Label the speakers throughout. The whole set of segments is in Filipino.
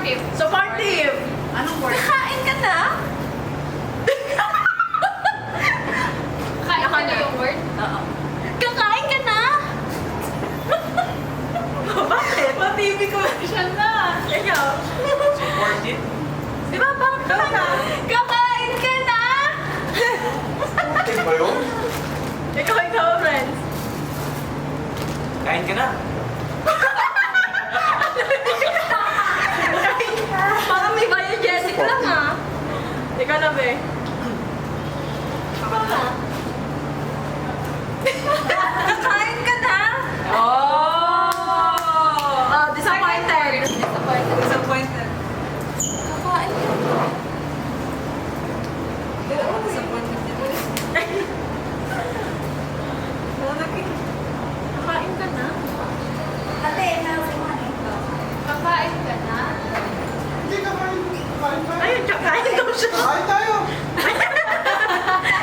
Speaker 1: Supportive.
Speaker 2: Supportive. Anong word?
Speaker 1: Kakain ka na? Kakain ka na yung word?
Speaker 2: Oo.
Speaker 1: Kakain ka na?
Speaker 2: Bakit? Pa-TV commercial na. Ikaw.
Speaker 3: Supportive?
Speaker 2: Di ba? Bakit ka na?
Speaker 1: Kakain ka na?
Speaker 4: Supportive ba yun?
Speaker 2: Ikaw, friends.
Speaker 3: Kain ka na?
Speaker 2: Parang may biogenic lang ah. Ikaw na, be.
Speaker 1: Ikaw na. Kakain ka na?
Speaker 2: Oh, disappointed.
Speaker 1: Disappointed.
Speaker 2: Disappointed.
Speaker 1: Kakain ka na? Disappointed din ulit. Kakain ka na?
Speaker 5: Ate, meron money.
Speaker 1: Kakain ka na?
Speaker 4: Hindi ka kain. Kain tayo.
Speaker 2: Ayun, kakain daw siya.
Speaker 4: Kain tayo.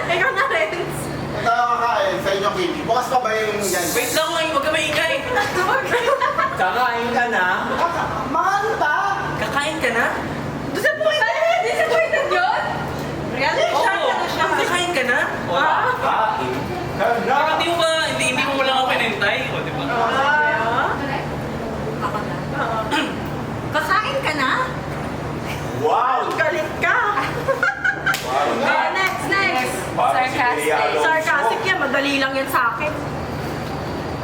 Speaker 2: Ikaw na, Renz.
Speaker 4: Ba't tayo kakain sa inyo, Kim? Bukas pa ba yung yan?
Speaker 3: Wait lang, huwag ka maingay. Kakain ka na?
Speaker 4: Manta!
Speaker 3: Kakain ka na?
Speaker 2: Disappointed! Disappointed yun? Really?
Speaker 3: Oo.
Speaker 2: Shock na siya.
Speaker 3: Kakain ka na?
Speaker 4: Kain ka na!
Speaker 3: Bakit hindi mo lang ako pinintay? O, di ba?
Speaker 1: Ako na.
Speaker 2: Kakain ka na?
Speaker 4: Wow!
Speaker 2: Galit ka.
Speaker 4: Parang
Speaker 2: Next.
Speaker 4: Parang si
Speaker 1: Sarcastic.
Speaker 4: Bea Alonso.
Speaker 2: Sarcastic yan, madali lang yan sa akin.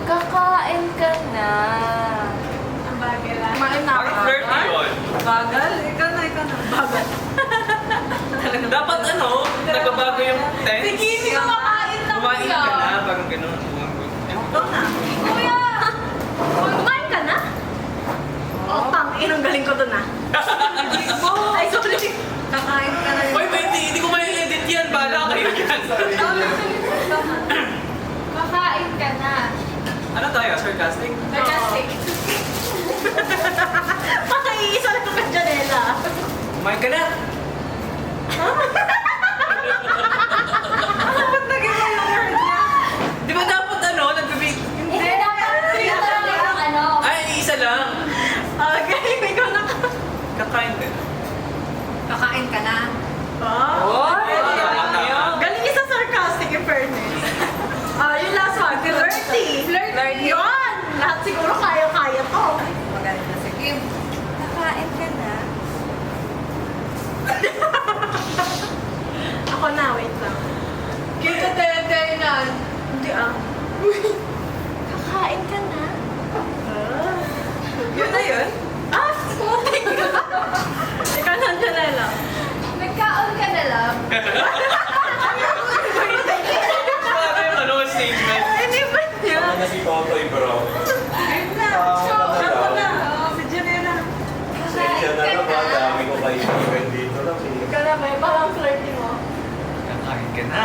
Speaker 1: Kakain ka na.
Speaker 2: Ang bagay lang. Kumain na
Speaker 3: Parang flirty yun.
Speaker 2: Bagal? Ikaw na. Bagal.
Speaker 3: Dapat nagbabago yung tense.
Speaker 1: Si Kimi kumakain na
Speaker 3: Kumain
Speaker 1: kuya.
Speaker 3: ka na, parang ganun.
Speaker 2: Ikaw na.
Speaker 1: Kuya!
Speaker 2: Kumain ka na? Oh, pang, inong galing ko dun ah. Ay, sorry. Kakain ka na.
Speaker 3: Uy, hindi ko mai-edit yan. Bahala kayo yan.
Speaker 1: Kakain ka na.
Speaker 3: Ano tayo? Sarcastic?
Speaker 1: Sarcastic.
Speaker 2: Patay-iisa lang ka, Janela.
Speaker 3: Kumain ka na?
Speaker 2: Bakit naging yung word niya?
Speaker 3: Di ba dapat nagbibig?
Speaker 1: Hindi dapat three lang ang ano.
Speaker 3: Ay, isa lang.
Speaker 2: Okay, ikaw na.
Speaker 3: Kakain ka na.
Speaker 2: Kakain ka na?
Speaker 3: Oh, tama.
Speaker 2: Galing isa sarcastic in fairness. Yung last one, flirty.
Speaker 1: Flirty.
Speaker 2: Yun! Lahat siguro kaya-kaya to.
Speaker 5: Magaling na si Kim.
Speaker 1: Kakain ka na.
Speaker 2: Ako na, wait lang.
Speaker 1: Kita tayo-tayo
Speaker 2: Hindi ah.
Speaker 1: Kakain ka na.
Speaker 2: Yun na yun? Ah! Putik ka! Ikaw na, Janela.
Speaker 1: Nagkaon ka na lang.
Speaker 3: Grabe yung statement.
Speaker 2: Hindi ba niya?
Speaker 4: Ano na si Totoy, bro?
Speaker 2: Ayun na.
Speaker 4: Ako
Speaker 2: Ako
Speaker 4: na.
Speaker 2: na. Si Janela.
Speaker 4: Sensya na na ba? Dami ko kaibigan dito lang.
Speaker 2: Ikaw na, may parang flirty mo.
Speaker 3: Kakain ka na.